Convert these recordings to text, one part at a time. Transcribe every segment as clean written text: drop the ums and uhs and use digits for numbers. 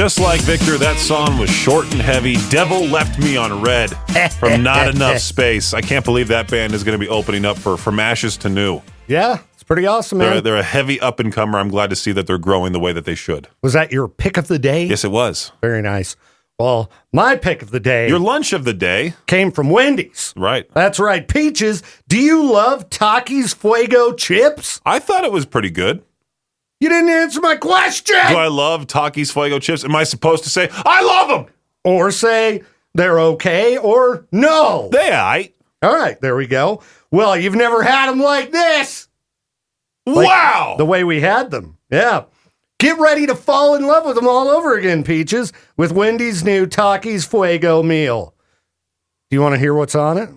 Just like Victor, that song was short and heavy. Devil Left Me on Red from Not Enough Space. I can't believe that band is going to be opening up for From Ashes to New. Yeah, it's pretty awesome, man. They're a heavy up-and-comer. I'm glad to see that they're growing the way that they should. Was that your pick of the day? Yes, it was. Very nice. Well, my pick of the day... Your lunch of the day... came from Wendy's. Right. That's right. Peaches, do you love Takis Fuego chips? I thought it was pretty good. You didn't answer my question! Do I love Takis Fuego chips? Am I supposed to say, I love them? Or say, they're okay, or no? They aight. All right, there we go. Well, you've never had them like this. Wow! The way we had them. Yeah. Get ready to fall in love with them all over again, Peaches, with Wendy's new Takis Fuego meal. Do you want to hear what's on it?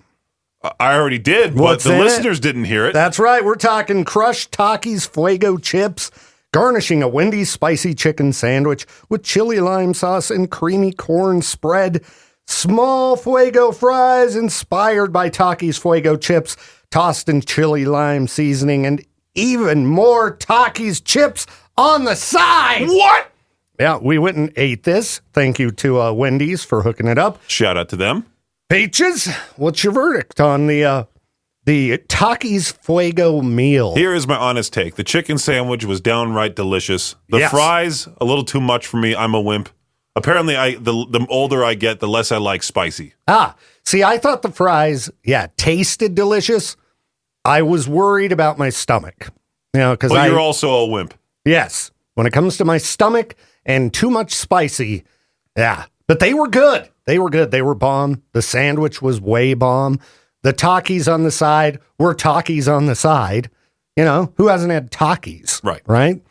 I already did, but the listeners didn't hear it. That's right. We're talking crushed Takis Fuego chips, garnishing a Wendy's spicy chicken sandwich with chili lime sauce and creamy corn spread, small Fuego fries inspired by Takis Fuego chips, tossed in chili lime seasoning, and even more Takis chips on the side. What? Yeah, we went and ate this. Thank you to Wendy's for hooking it up. Shout out to them. Peaches, what's your verdict on the Takis Fuego meal? Here is my honest take. The chicken sandwich was downright delicious. The fries, a little too much for me. I'm a wimp. Apparently, the older I get, the less I like spicy. See, I thought the fries, tasted delicious. I was worried about my stomach. Because you're also a wimp. Yes. When it comes to my stomach and too much spicy, But they were good. They were good. They were bomb. The sandwich was way bomb. The Takis on the side were Takis on the side. Who hasn't had Takis? Right?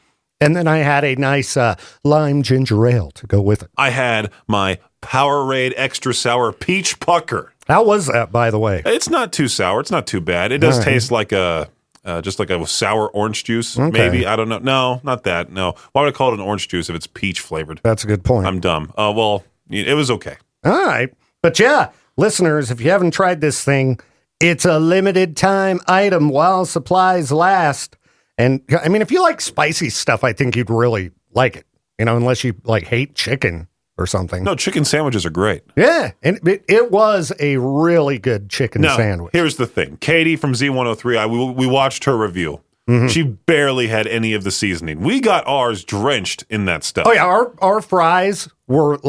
And then I had a nice lime ginger ale to go with it. I had my Powerade Extra Sour Peach Pucker. How was that, by the way? It's not too sour. It's not too bad. It does taste like just like a sour orange juice, maybe. I don't know. No, not that. No. Why would I call it an orange juice if it's peach flavored? That's a good point. I'm dumb. Well, it was okay. All right. But listeners, if you haven't tried this thing, it's a limited time item while supplies last. And I mean, if you like spicy stuff, I think you'd really like it, unless you hate chicken or something. No, chicken sandwiches are great. Yeah. And it was a really good chicken sandwich. Here's the thing. Katie from Z103, we watched her review. Mm-hmm. She barely had any of the seasoning. We got ours drenched in that stuff. Oh, yeah. Our fries were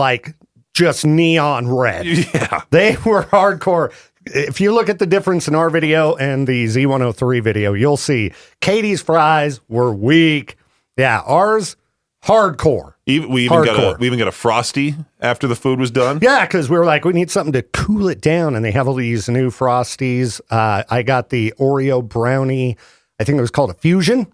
just neon red. Yeah. They were hardcore. If you look at the difference in our video and the Z103 video, you'll see Katie's fries were weak. Yeah, ours, hardcore. We even got a Frosty after the food was done. Yeah, because we were like, we need something to cool it down. And they have all these new Frosties. I got the Oreo brownie. I think it was called a Fusion.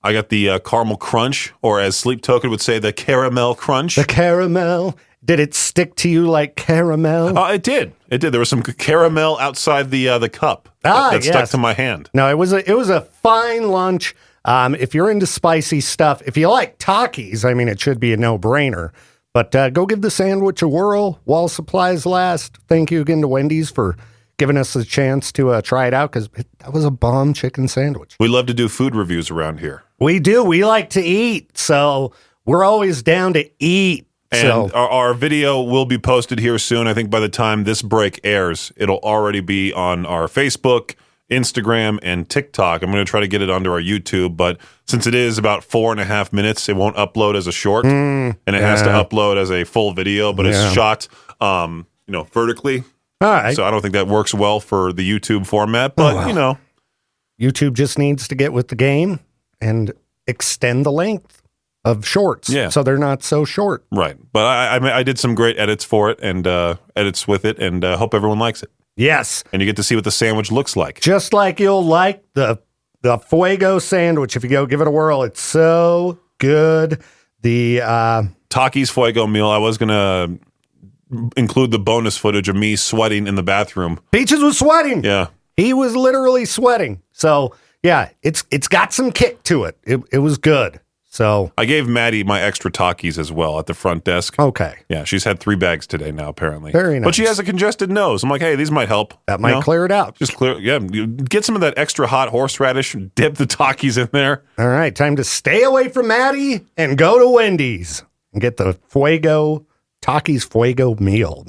I got the caramel crunch, or as Sleep Token would say, the caramel crunch. The caramel. Did it stick to you like caramel? It did. It did. There was some caramel outside the cup that stuck to my hand. No, it was a fine lunch. If you're into spicy stuff, if you like Takis, I mean, it should be a no-brainer. But go give the sandwich a whirl while supplies last. Thank you again to Wendy's for giving us a chance to try it out, because that was a bomb chicken sandwich. We love to do food reviews around here. We do. We like to eat, so we're always down to eat. And our video will be posted here soon. I think by the time this break airs, it'll already be on our Facebook, Instagram, and TikTok. I'm going to try to get it onto our YouTube, but since it is about 4.5 minutes, it won't upload as a short, and it has to upload as a full video, but it's shot, vertically. All right. So I don't think that works well for the YouTube format, but, YouTube just needs to get with the game and extend the length of shorts, so they're not so short. Right, but I did some great edits for it and edits with it, and hope everyone likes it. Yes, and you get to see what the sandwich looks like. Just like you'll like the Fuego sandwich if you go give it a whirl. It's so good. The Takis Fuego meal. I was gonna include the bonus footage of me sweating in the bathroom. Peaches was sweating. Yeah, he was literally sweating. So yeah, it's got some kick to it. It was good. So I gave Maddie my extra Takis as well at the front desk. Okay. Yeah, she's had 3 bags today now, apparently. Very nice. But she has a congested nose. I'm like, hey, these might help. That might clear it out. Just clear. Yeah, get some of that extra hot horseradish and dip the Takis in there. All right, time to stay away from Maddie and go to Wendy's. and get the Takis Fuego meal.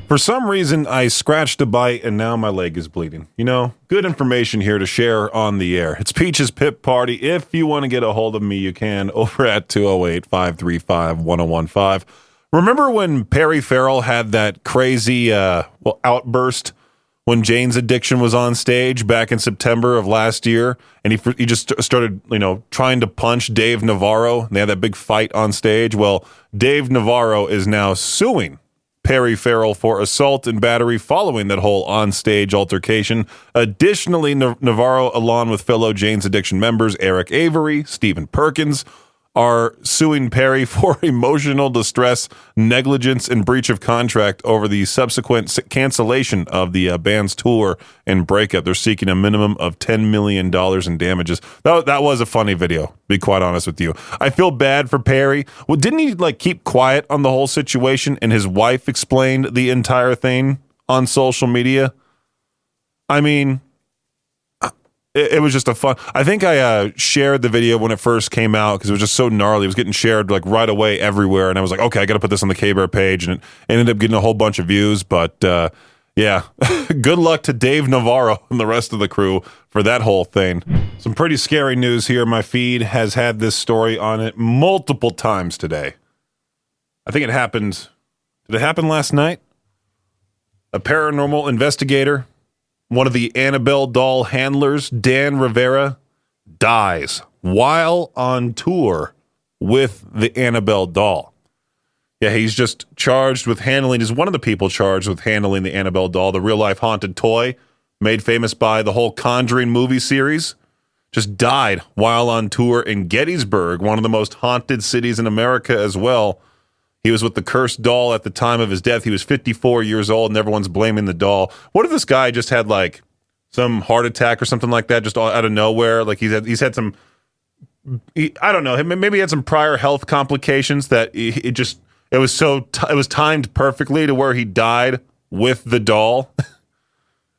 For some reason, I scratched a bite and now my leg is bleeding. You know, good information here to share on the air. It's Peach's Pip Party. If you want to get a hold of me, you can over at 208-535-1015. Remember when Perry Farrell had that crazy outburst when Jane's Addiction was on stage back in September of last year, and he just started, trying to punch Dave Navarro, and they had that big fight on stage? Well, Dave Navarro is now suing Perry Farrell for assault and battery following that whole on-stage altercation. Additionally, Navarro, along with fellow Jane's Addiction members Eric Avery, Stephen Perkins, are suing Perry for emotional distress, negligence, and breach of contract over the subsequent cancellation of the band's tour and breakup. They're seeking a minimum of $10 million in damages. That was a funny video, to be quite honest with you. I feel bad for Perry. Well, didn't he keep quiet on the whole situation and his wife explained the entire thing on social media? I mean, it was just a fun. I think I shared the video when it first came out because it was just so gnarly. It was getting shared right away everywhere, and I was like, okay, I got to put this on the K-Bear page, and it ended up getting a whole bunch of views. But yeah, good luck to Dave Navarro and the rest of the crew for that whole thing. Some pretty scary news here. My feed has had this story on it multiple times today. I think it happened. Did it happen last night? A paranormal investigator, one of the Annabelle doll handlers, Dan Rivera, dies while on tour with the Annabelle doll. Yeah, he's just charged with handling, is one of the people charged with handling the Annabelle doll, the real-life haunted toy made famous by the whole Conjuring movie series. Just died while on tour in Gettysburg, one of the most haunted cities in America as well. He was with the cursed doll at the time of his death. He was 54 years old, and everyone's blaming the doll. What if this guy just had some heart attack or something like that, just out of nowhere? He's had some, I don't know. Maybe he had some prior health complications that it was timed perfectly to where he died with the doll.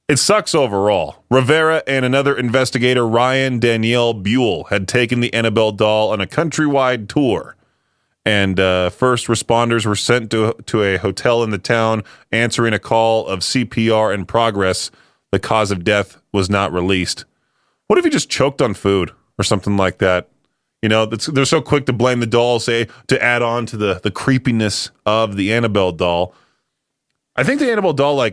It sucks overall. Rivera and another investigator, Ryan Danielle Buell, had taken the Annabelle doll on a countrywide tour. And first responders were sent to a hotel in the town, answering a call of CPR in progress. The cause of death was not released. What if he just choked on food or something like that? They're so quick to blame the doll, say, to add on to the creepiness of the Annabelle doll. I think the Annabelle doll,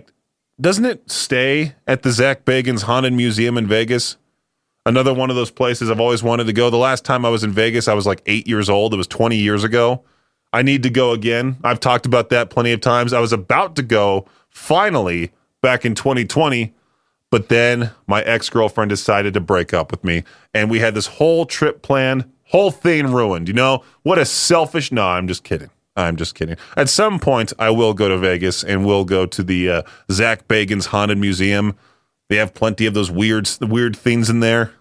doesn't it stay at the Zach Bagans Haunted Museum in Vegas? Another one of those places I've always wanted to go. The last time I was in Vegas, I was 8 years old. It was 20 years ago. I need to go again. I've talked about that plenty of times. I was about to go, finally, back in 2020, but then my ex-girlfriend decided to break up with me, and we had this whole trip planned, whole thing ruined. What a selfish... No, I'm just kidding. At some point, I will go to Vegas, and we'll go to the Zach Bagans Haunted Museum. They have plenty of those weird things in there.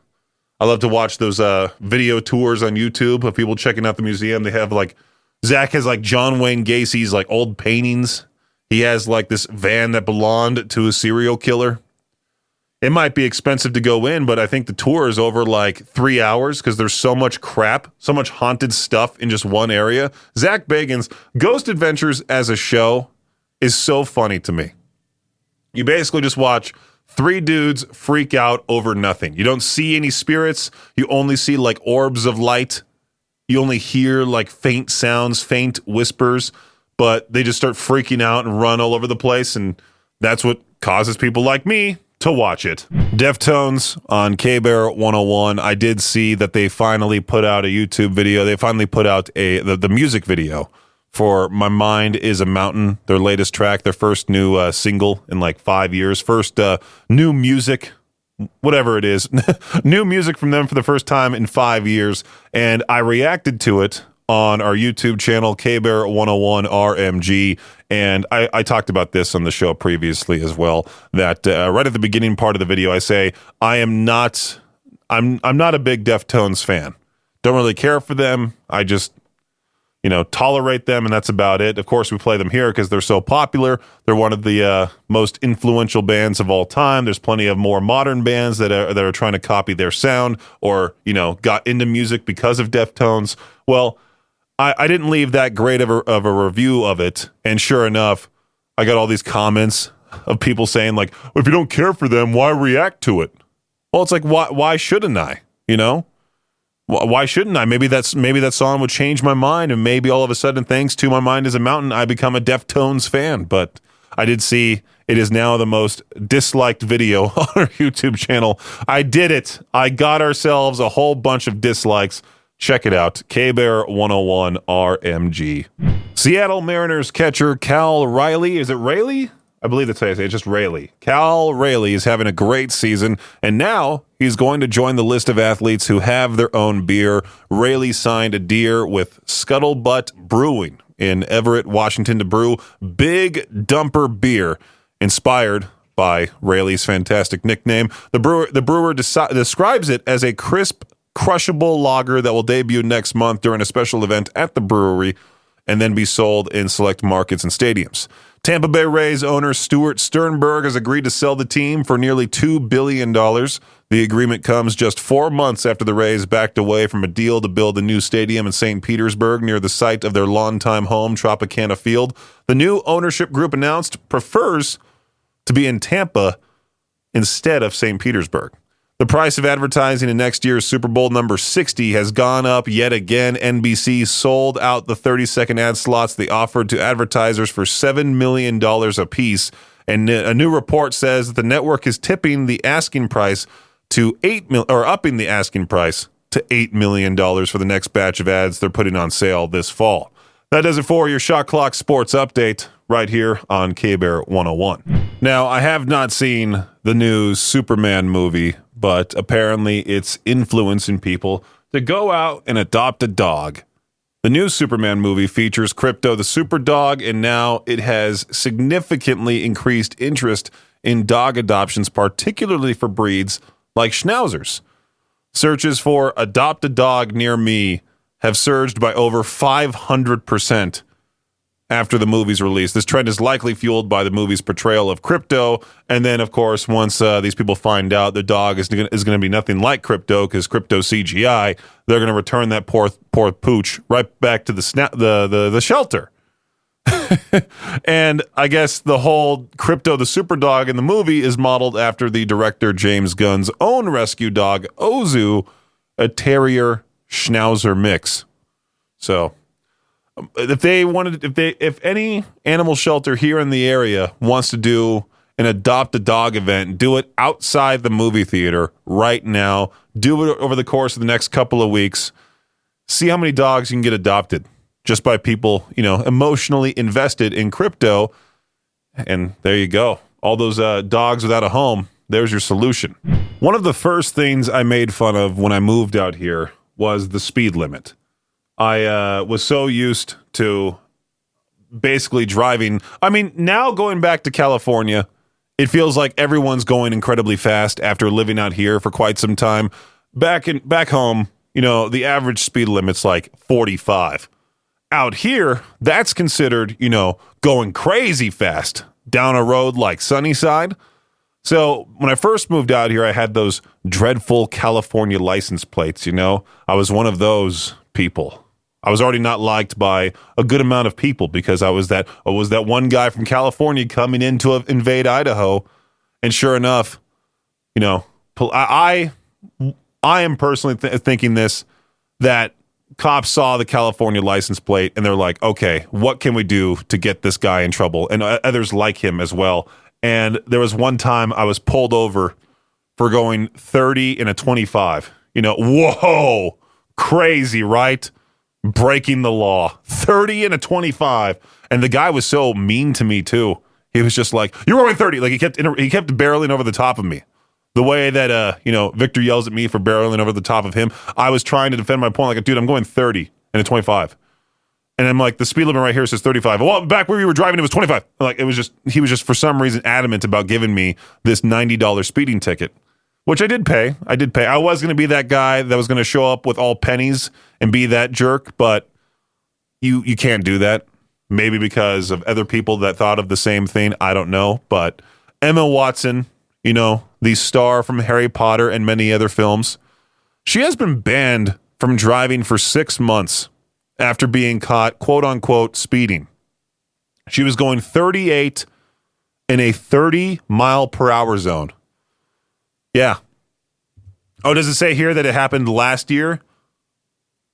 I love to watch those video tours on YouTube of people checking out the museum. They have Zach has John Wayne Gacy's old paintings. He has this van that belonged to a serial killer. It might be expensive to go in, but I think the tour is over 3 hours because there's so much crap, so much haunted stuff in just one area. Zach Bagans' Ghost Adventures as a show is so funny to me. You basically just watch 3 dudes freak out over nothing. You don't see any spirits. You only see orbs of light. You only hear faint sounds, faint whispers, but they just start freaking out and run all over the place. And that's what causes people like me to watch it. Deftones on K-Bear 101. I did see that they finally put out a YouTube video. They finally put out the music video for My Mind is a Mountain, their latest track, their first new single in 5 years. First new music, whatever it is, new music from them for the first time in 5 years. And I reacted to it on our YouTube channel, K-Bear 101 RMG. And I talked about this on the show previously as well, that right at the beginning part of the video, I say, I'm not a big Deftones fan. Don't really care for them. I just... tolerate them, and that's about it. Of course, we play them here because they're so popular. They're one of the most influential bands of all time. There's plenty of more modern bands that are trying to copy their sound or, got into music because of Deftones. Well, I didn't leave that great of a review of it, and sure enough, I got all these comments of people saying like, well, if you don't care for them, why react to it? Well, it's like, why shouldn't I? You know, why shouldn't I? Maybe that song would change my mind, and maybe all of a sudden, thanks to My Mind Is a Mountain, I become a Deftones fan. But I did see it is now the most disliked video on our YouTube channel. I did it. I got ourselves a whole bunch of dislikes. Check it out. K-Bear 101 RMG. Seattle Mariners catcher Cal Raleigh. Is it Raleigh? I believe that's how you say it. It's just Raleigh. Cal Raleigh is having a great season, and now he's going to join the list of athletes who have their own beer. Raleigh signed a deal with Scuttlebutt Brewing in Everett, Washington, to brew Big Dumper beer, inspired by Raleigh's fantastic nickname. The brewer describes it as a crisp, crushable lager that will debut next month during a special event at the brewery and then be sold in select markets and stadiums. Tampa Bay Rays owner Stuart Sternberg has agreed to sell the team for nearly $2 billion. The agreement comes just 4 months after the Rays backed away from a deal to build a new stadium in St. Petersburg near the site of their longtime home, Tropicana Field. The new ownership group announced prefers to be in Tampa instead of St. Petersburg. The price of advertising in next year's Super Bowl number 60 has gone up yet again. NBC sold out the 30-second ad slots they offered to advertisers for $7 million apiece. And a new report says that the network is tipping the asking price to upping the asking price to $8 million for the next batch of ads they're putting on sale this fall. That does it for your Shot Clock Sports Update right here on K-Bear 101. Now, I have not seen the new Superman movie, but apparently it's influencing people to go out and adopt a dog. The new Superman movie features Krypto the super dog, and now it has significantly increased interest in dog adoptions, particularly for breeds like Schnauzers. Searches for adopt a dog near me have surged by over 500% after the movie's release. This trend is likely fueled by the movie's portrayal of Krypto, and then, of course, once these people find out the dog is going to be nothing like Krypto because Krypto CGI, they're going to return that poor pooch right back to the shelter. And I guess the whole Krypto the super dog in the movie is modeled after the director James Gunn's own rescue dog Ozu, a terrier Schnauzer mix. So if any animal shelter here in the area wants to do an adopt a dog event, do it outside the movie theater right now. Do it over the course of the next couple of weeks. See how many dogs you can get adopted just by people, emotionally invested in Krypto. And there you go. All those dogs without a home, there's your solution. One of the first things I made fun of when I moved out here was the speed limit. I was so used to basically driving. I mean, now going back to California, it feels like everyone's going incredibly fast after living out here for quite some time. Back home, the average speed limit's like 45. Out here, that's considered, going crazy fast down a road like Sunnyside. So when I first moved out here, I had those dreadful California license plates, I was one of those people. I was already not liked by a good amount of people because I was that one guy from California coming in to invade Idaho. And sure enough, I am personally thinking this, that cops saw the California license plate and they're like, okay, what can we do to get this guy in trouble? And others like him as well. And there was one time I was pulled over for going 30 in a 25. Whoa, crazy, right? Breaking the law. 30 in a 25. And the guy was so mean to me too. He was just like, "You're going 30." Like he kept barreling over the top of me. The way that Victor yells at me for barreling over the top of him, I was trying to defend my point. Like, dude, I'm going 30 in a 25. And I'm like, the speed limit right here says 35. Well, back where we were driving, it was 25. Like, he was just for some reason adamant about giving me this $90 speeding ticket, which I did pay. I was going to be that guy that was going to show up with all pennies and be that jerk, but you can't do that. Maybe because of other people that thought of the same thing. I don't know. But Emma Watson, the star from Harry Potter and many other films, she has been banned from driving for 6 months after being caught, quote unquote, speeding. She was going 38 in a 30-mile-per-hour zone. Yeah. Oh, does it say here that it happened last year?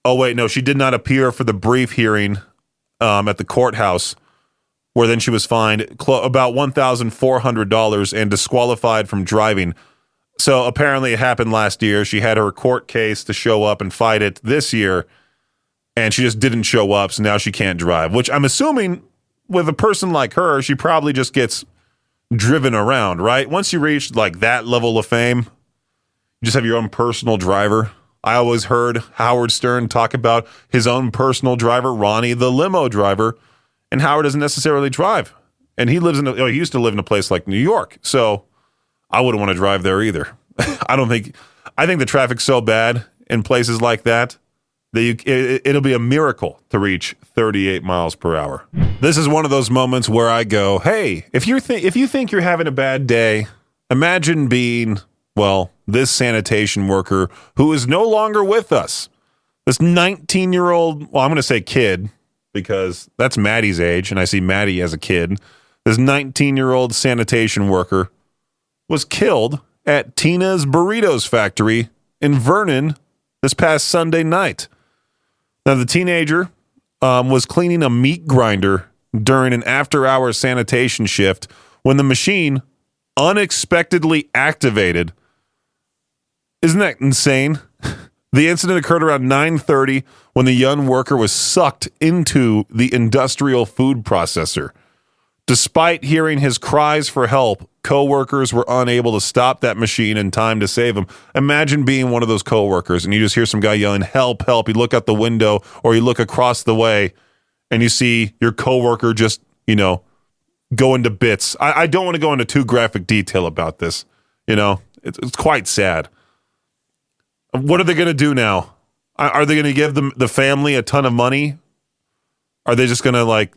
Oh, wait, no, she did not appear for the brief hearing at the courthouse, where then she was fined about $1,400 and disqualified from driving. So apparently it happened last year. She had her court case to show up and fight it this year, and she just didn't show up, so now she can't drive, which I'm assuming with a person like her, she probably just gets driven around, right? Once you reach like that level of fame, you just have your own personal driver. I always heard Howard Stern talk about his own personal driver, Ronnie, the limo driver, and Howard doesn't necessarily drive. And he used to live in a place like New York, so I wouldn't want to drive there either. I think the traffic's so bad in places like that it'll be a miracle to reach 38 miles per hour. This is one of those moments where I go, hey, if you think you're having a bad day, imagine being, well, this sanitation worker who is no longer with us. This 19-year-old, well, I'm going to say kid, because that's Maddie's age, and I see Maddie as a kid. This 19-year-old sanitation worker was killed at Tina's Burritos factory in Vernon this past Sunday night. Now, the teenager was cleaning a meat grinder during an after-hours sanitation shift when the machine unexpectedly activated. Isn't that insane? The incident occurred around 9:30 when the young worker was sucked into the industrial food processor. Despite hearing his cries for help, coworkers were unable to stop that machine in time to save him. Imagine being one of those coworkers and you just hear some guy yelling, help, help. You look out the window or you look across the way and you see your coworker just, go into bits. I don't want to go into too graphic detail about this. It's quite sad. What are they going to do now? Are they going to give the family a ton of money? Are they just going to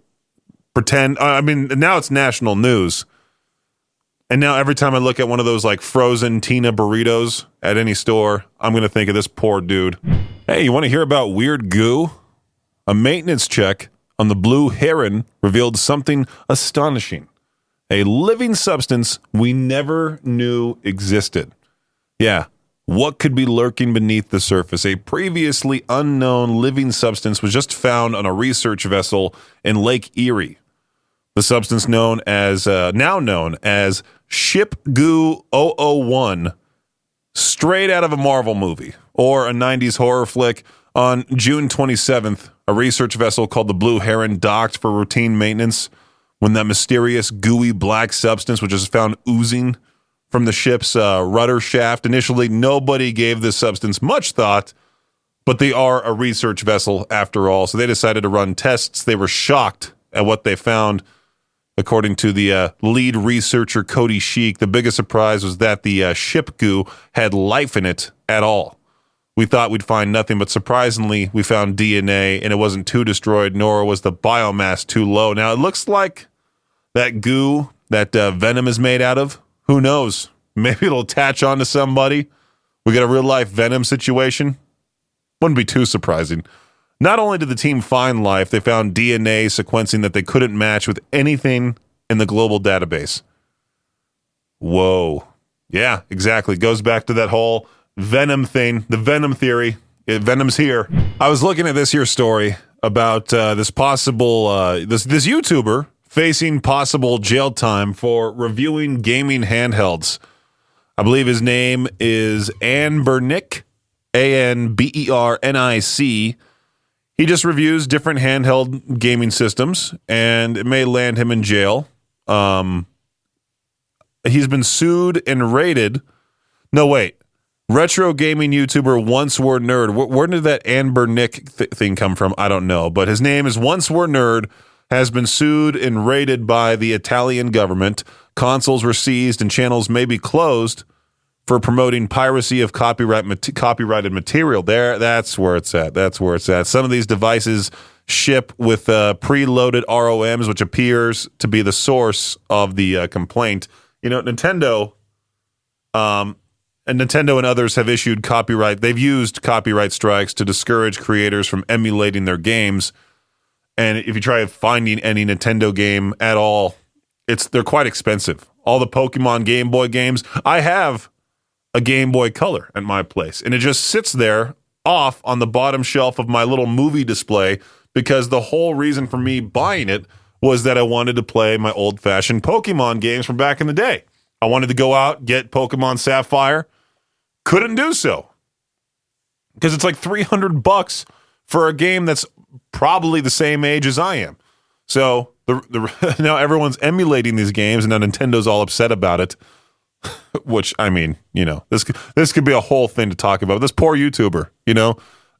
pretend? I mean, now it's national news. And now every time I look at one of those frozen Tina burritos at any store, I'm going to think of this poor dude. Hey, you want to hear about weird goo? A maintenance check on the Blue Heron revealed something astonishing. A living substance we never knew existed. Yeah. What could be lurking beneath the surface? A previously unknown living substance was just found on a research vessel in Lake Erie. The substance now known as Ship Goo 001, straight out of a Marvel movie or a 90s horror flick. On June 27th, a research vessel called the Blue Heron docked for routine maintenance when that mysterious gooey black substance, which was found oozing from the ship's rudder shaft. Initially, nobody gave this substance much thought, but they are a research vessel after all, so they decided to run tests. They were shocked at what they found. According to the lead researcher, Cody Sheik, the biggest surprise was that the ship goo had life in it at all. We thought we'd find nothing, but surprisingly, we found DNA, and it wasn't too destroyed, nor was the biomass too low. Now, it looks like that goo that venom is made out of, who knows? Maybe it'll attach onto somebody. We got a real-life venom situation. Wouldn't be too surprising. Not only did the team find life, they found DNA sequencing that they couldn't match with anything in the global database. Whoa. Yeah, exactly. Goes back to that whole venom thing, the venom theory. Venom's here. I was looking at this here story about this possible, this YouTuber facing possible jail time for reviewing gaming handhelds. I believe his name is Anbernic, Anbernic. He just reviews different handheld gaming systems, and it may land him in jail. He's been sued and raided. No, wait. Retro gaming YouTuber Once Were Nerd. Where did that Anbernic thing come from? I don't know. But his name is Once Were Nerd, has been sued and raided by the Italian government. Consoles were seized and channels may be closed for promoting piracy of copyrighted material. That's where it's at. Some of these devices ship with preloaded ROMs, which appears to be the source of the complaint. Nintendo and Nintendo and others have issued they've used copyright strikes to discourage creators from emulating their games. And if you try finding any Nintendo game at all, they're quite expensive. All the Pokemon Game Boy games, I have a Game Boy Color at my place, and it just sits there off on the bottom shelf of my little movie display because the whole reason for me buying it was that I wanted to play my old-fashioned Pokemon games from back in the day. I wanted to go out, get Pokemon Sapphire. Couldn't do so because it's like $300 for a game that's probably the same age as I am. So now everyone's emulating these games, and now Nintendo's all upset about it. Which, I mean, this could be a whole thing to talk about. This poor YouTuber,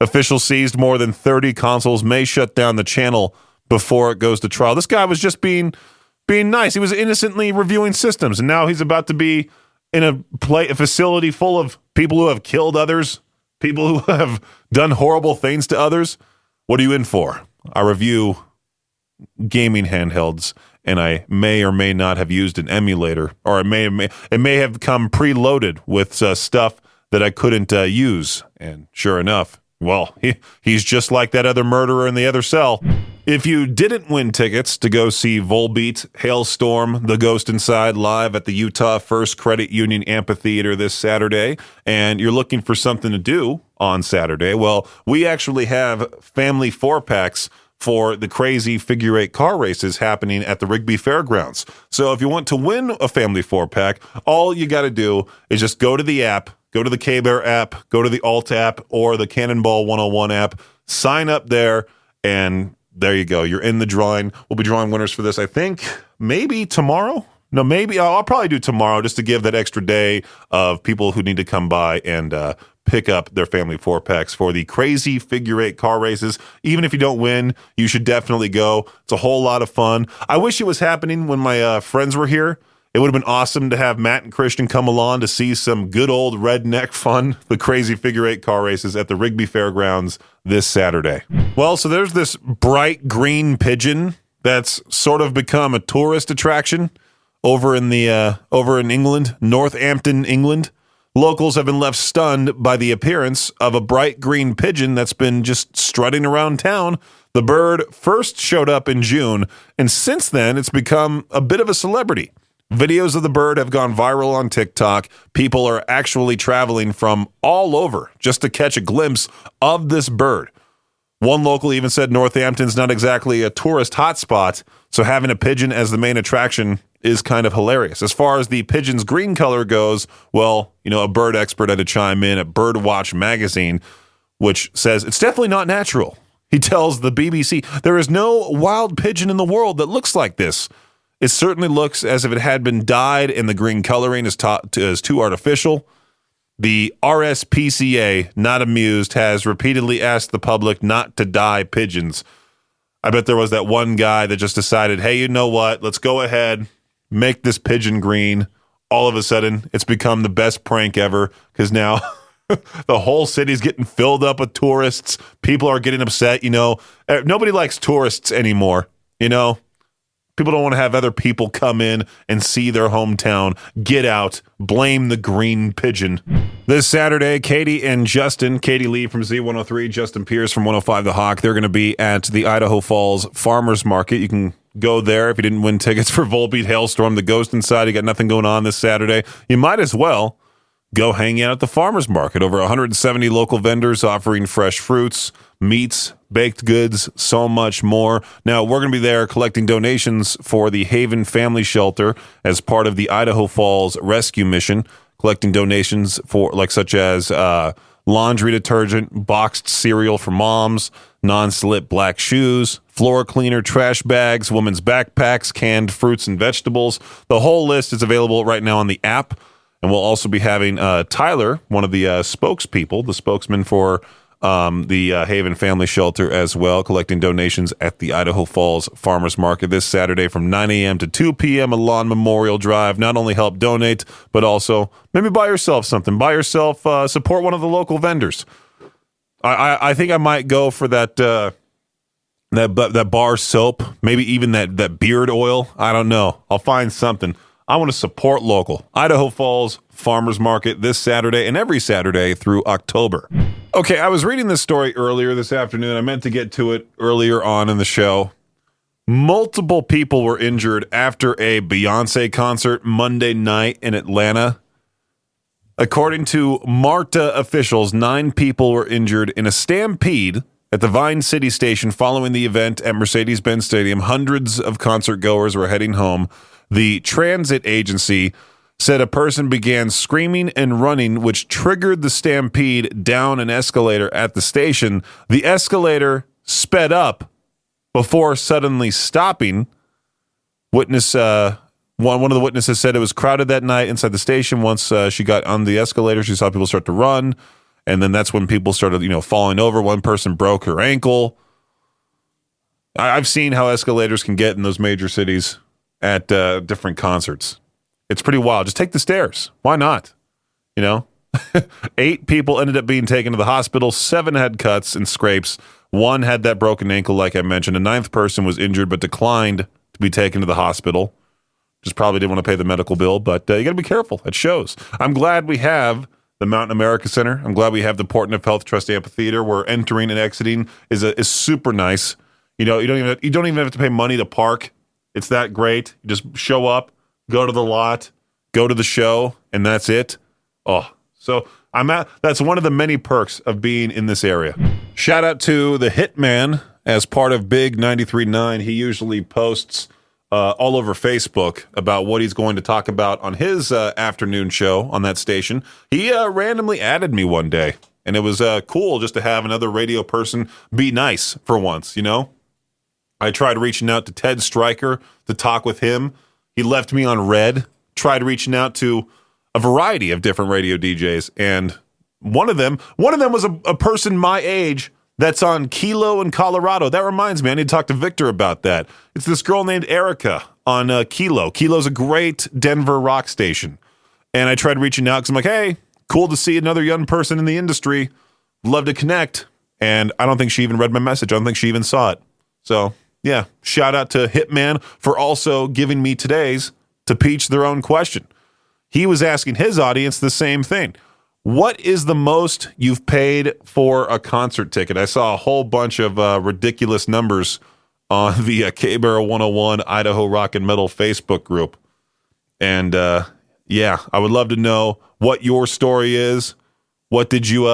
officials seized more than 30 consoles, may shut down the channel before it goes to trial. This guy was just being nice. He was innocently reviewing systems, and now he's about to be in a facility full of people who have killed others, people who have done horrible things to others. What are you in for? I review gaming handhelds, and I may or may not have used an emulator, or it may have come preloaded with stuff that I couldn't use. And sure enough, well, he's just like that other murderer in the other cell. If you didn't win tickets to go see Volbeat, Hailstorm, The Ghost Inside live at the Utah First Credit Union Amphitheater this Saturday, and you're looking for something to do on Saturday, well, we actually have family 4-packs for the crazy figure 8 car races happening at the Rigby Fairgrounds. So if you want to win a family 4-pack, all you got to do is just go to the app, go to the K-Bear app, go to the Alt app, or the Cannonball 101 app, sign up there, and there you go. You're in the drawing. We'll be drawing winners for this, I think, maybe tomorrow. No, maybe I'll probably do tomorrow just to give that extra day of people who need to come by and pick up their family 4-packs for the crazy figure 8 car races. Even if you don't win, you should definitely go. It's a whole lot of fun. I wish it was happening when my friends were here. It would have been awesome to have Matt and Christian come along to see some good old redneck fun, the crazy figure 8 car races at the Rigby Fairgrounds this Saturday. Well, so there's this bright green pigeon that's sort of become a tourist attraction over in England, Northampton, England. Locals have been left stunned by the appearance of a bright green pigeon that's been just strutting around town. The bird first showed up in June, and since then, it's become a bit of a celebrity. Videos of the bird have gone viral on TikTok. People are actually traveling from all over just to catch a glimpse of this bird. One local even said Northampton's not exactly a tourist hotspot, so having a pigeon as the main attraction is kind of hilarious. As far as the pigeon's green color goes, well, a bird expert had to chime in at Birdwatch magazine, which says it's definitely not natural. He tells the BBC, there is no wild pigeon in the world that looks like this. It certainly looks as if it had been dyed and the green coloring is too artificial. The RSPCA, not amused, has repeatedly asked the public not to dye pigeons. I bet there was that one guy that just decided, hey, you know what? Let's go ahead, make this pigeon green. All of a sudden, it's become the best prank ever because now the whole city's getting filled up with tourists. People are getting upset. Nobody likes tourists anymore. People don't want to have other people come in and see their hometown. Get out. Blame the green pigeon. This Saturday, Katie and Justin, Katie Lee from Z103, Justin Pierce from 105 The Hawk, they're going to be at the Idaho Falls Farmers Market. You can go there if you didn't win tickets for Volbeat, Hailstorm, The Ghost Inside. You got nothing going on this Saturday. You might as well go hang out at the farmers market. Over 170 local vendors offering fresh fruits, meats, baked goods, so much more. Now, we're going to be there collecting donations for the Haven Family Shelter as part of the Idaho Falls Rescue Mission, collecting donations for such as laundry detergent, boxed cereal for moms, non-slip black shoes, floor cleaner, trash bags, women's backpacks, canned fruits and vegetables. The whole list is available right now on the app. And we'll also be having Tyler, one of the spokespeople, the spokesman for the Haven Family Shelter as well, collecting donations at the Idaho Falls Farmers Market this Saturday from 9 a.m. to 2 p.m. Lawn Memorial Drive. Not only help donate, but also maybe buy yourself something. Buy yourself, support one of the local vendors. I think I might go for that bar soap, maybe even that beard oil. I don't know. I'll find something. I want to support local. Idaho Falls Farmers Market this Saturday and every Saturday through October. Okay, I was reading this story earlier this afternoon. I meant to get to it earlier on in the show. Multiple people were injured after a Beyonce concert Monday night in Atlanta. According to MARTA officials, 9 people were injured in a stampede at the Vine City Station following the event at Mercedes-Benz Stadium. Hundreds of concert goers were heading home. The transit agency said a person began screaming and running, which triggered the stampede down an escalator at the station. The escalator sped up before suddenly stopping. One of the witnesses said it was crowded that night inside the station. Once she got on the escalator, she saw people start to run, and then that's when people started, falling over. One person broke her ankle. I've seen how escalators can get in those major cities at different concerts. It's pretty wild. Just take the stairs. Why not? 8 people ended up being taken to the hospital. 7 had cuts and scrapes. 1 had that broken ankle, like I mentioned. A 9th person was injured but declined to be taken to the hospital. Just probably didn't want to pay the medical bill, but you got to be careful. It shows. I'm glad we have the Mountain America Center. I'm glad we have the Portneuf Health Trust Amphitheater, where entering and exiting is super nice. You don't even have to pay money to park. It's that great. You just show up, go to the lot, go to the show, and that's it. Oh, so that's one of the many perks of being in this area. Shout out to the Hitman as part of Big 93.9. He usually posts all over Facebook about what he's going to talk about on his afternoon show on that station. He randomly added me one day, and it was cool just to have another radio person be nice for once, I tried reaching out to Ted Stryker to talk with him. He left me on red. Tried reaching out to a variety of different radio DJs, and one of them was a person my age that's on Kilo in Colorado. That reminds me, I need to talk to Victor about that. It's this girl named Erica on Kilo. Kilo's a great Denver rock station. And I tried reaching out because I'm like, hey, cool to see another young person in the industry. Love to connect. And I don't think she even read my message. I don't think she even saw it. So, yeah, shout out to Hitman for also giving me today's to peach their own question. He was asking his audience the same thing. What is the most you've paid for a concert ticket? I saw a whole bunch of ridiculous numbers on the K-Barrel 101 Idaho Rock and Metal Facebook group. And I would love to know what your story is. What did you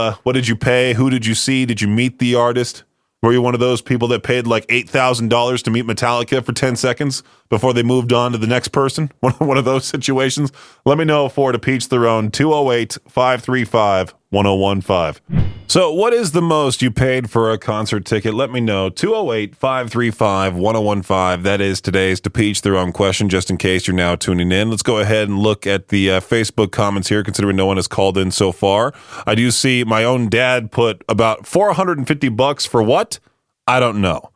pay? Who did you see? Did you meet the artist? Were you one of those people that paid like $8,000 to meet Metallica for 10 seconds before they moved on to the next person? One of those situations? Let me know for to peach their own 208-535-1015. So what is the most you paid for a concert ticket? Let me know. 208-535-1015. That is today's to peach their own question, just in case you're now tuning in. Let's go ahead and look at the Facebook comments here, considering no one has called in so far. I do see my own dad put about $450 for what? I don't know.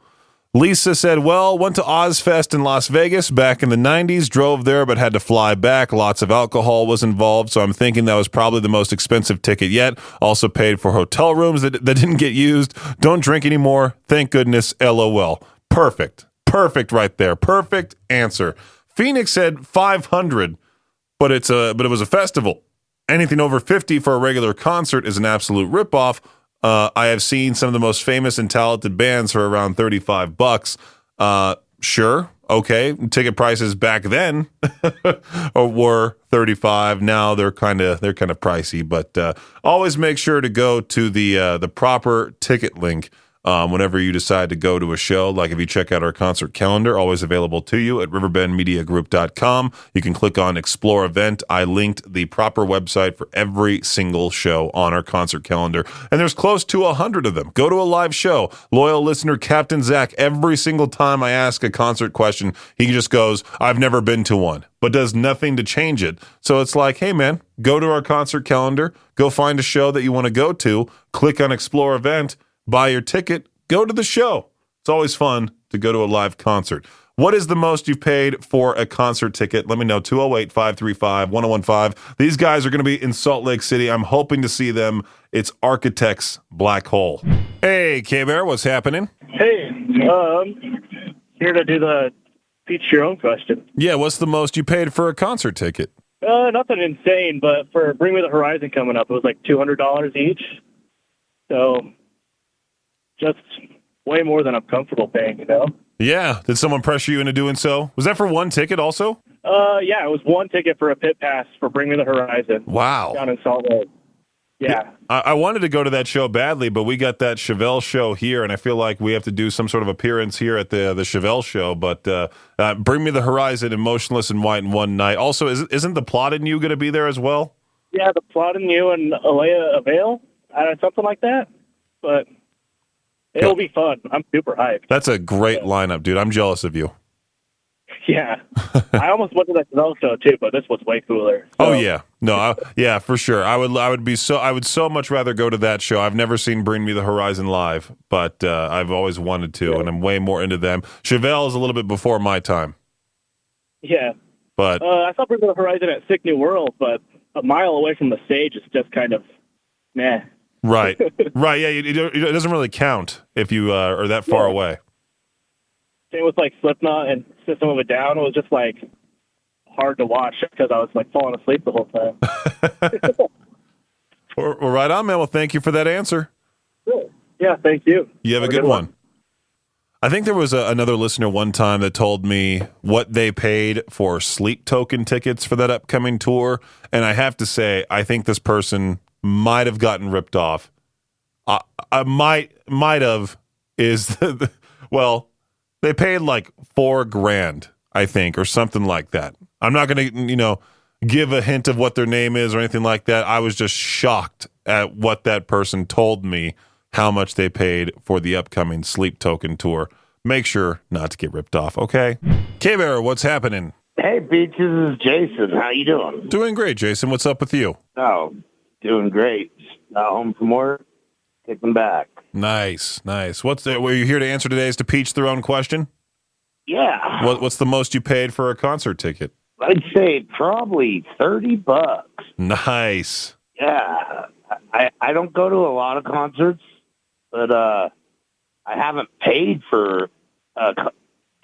Lisa said, well, went to Ozfest in Las Vegas back in the 90s, drove there but had to fly back. Lots of alcohol was involved, so I'm thinking that was probably the most expensive ticket yet. Also paid for hotel rooms that didn't get used. Don't drink anymore. Thank goodness, LOL. Perfect. Perfect right there. Perfect answer. Phoenix said $500, but it was a festival. Anything over $50 for a regular concert is an absolute ripoff. I have seen some of the most famous and talented bands for around $35. Sure, okay. Ticket prices back then were $35. Now they're kind of pricey, but always make sure to go to the proper ticket link whenever you decide to go to a show. Like if you check out our concert calendar, always available to you at riverbendmediagroup.com. You can click on Explore Event. I linked the proper website for every single show on our concert calendar, and there's close to 100 of them. Go to a live show. Loyal listener Captain Zach, every single time I ask a concert question, he just goes, I've never been to one, but does nothing to change it. So it's like, hey man, go to our concert calendar, go find a show that you want to go to, click on Explore Event, buy your ticket, go to the show. It's always fun to go to a live concert. What is the most you've paid for a concert ticket? Let me know, 208-535-1015. These guys are going to be in Salt Lake City. I'm hoping to see them. It's Architects Black Hole. Hey, K-Bear, what's happening? Hey, here to do the Peach, your own question. Yeah, what's the most you paid for a concert ticket? Nothing insane, but for Bring Me the Horizon coming up, it was like $200 each. So just way more than I'm comfortable paying, you know? Yeah. Did someone pressure you into doing so? Was that for one ticket also? Yeah, it was one ticket for a pit pass for Bring Me the Horizon. Wow. Down in Salt Lake. Yeah. I wanted to go to that show badly, but we got that Chevelle show here, and I feel like we have to do some sort of appearance here at the Chevelle show. But Bring Me the Horizon and Motionless in White in one night. Also, isn't the Plot in You going to be there as well? Yeah, the Plot in You and Alea Avail, something like that. But it'll be fun. I'm super hyped. That's a great lineup, dude. I'm jealous of you. Yeah. I almost went to that Chevelle show too, but this was way cooler. So. Oh yeah, no, yeah, for sure. I would so much rather go to that show. I've never seen Bring Me the Horizon live, but I've always wanted to, and I'm way more into them. Chevelle is a little bit before my time. Yeah, but I saw Bring Me the Horizon at Sick New World, but a mile away from the stage is just kind of meh. Right, right. Yeah, it doesn't really count if you are that far away. Same with like Slipknot and System of a Down. It was just like hard to watch because I was like falling asleep the whole time. Well, right on, man. Well, thank you for that answer. Yeah, thank you. You have a good one. I think there was another listener one time that told me what they paid for Sleep Token tickets for that upcoming tour, and I have to say, I think this person might have gotten ripped off. I might have is well. They paid like $4,000, I think, or something like that. I'm not going to, give a hint of what their name is or anything like that. I was just shocked at what that person told me, how much they paid for the upcoming Sleep Token tour. Make sure not to get ripped off, okay? K-Bear, what's happening? Hey, Peach, this is Jason. How you doing? Doing great, Jason. What's up with you? Oh, doing great. Got home from work, kicking back. Nice. Were you here to answer today's To Peach Their Own question? Yeah. What's the most you paid for a concert ticket? I'd say probably $30. Nice. Yeah. I don't go to a lot of concerts, but I haven't paid for a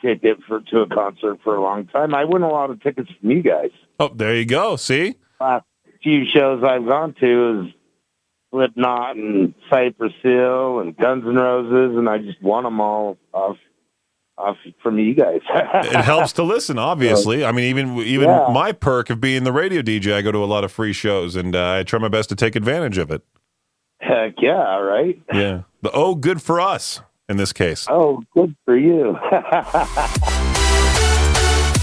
ticket to a concert for a long time. I win a lot of tickets from you guys. Oh, there you go. See? Last few shows I've gone to is Slipknot and Cypress Hill and Guns N' Roses, and I just won them all off from you guys. It helps to listen, obviously. I mean, even my perk of being the radio DJ, I go to a lot of free shows, and I try my best to take advantage of it. Heck yeah, right? Yeah. Good for us in this case. Oh, good for you.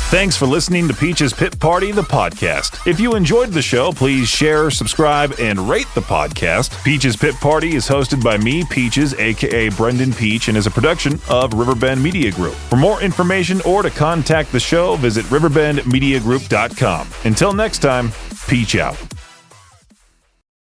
Thanks for listening to Peach's Pit Party, the podcast. If you enjoyed the show, please share, subscribe, and rate the podcast. Peach's Pit Party is hosted by me, Peaches, a.k.a. Brendan Peach, and is a production of Riverbend Media Group. For more information or to contact the show, visit riverbendmediagroup.com. Until next time, Peach out.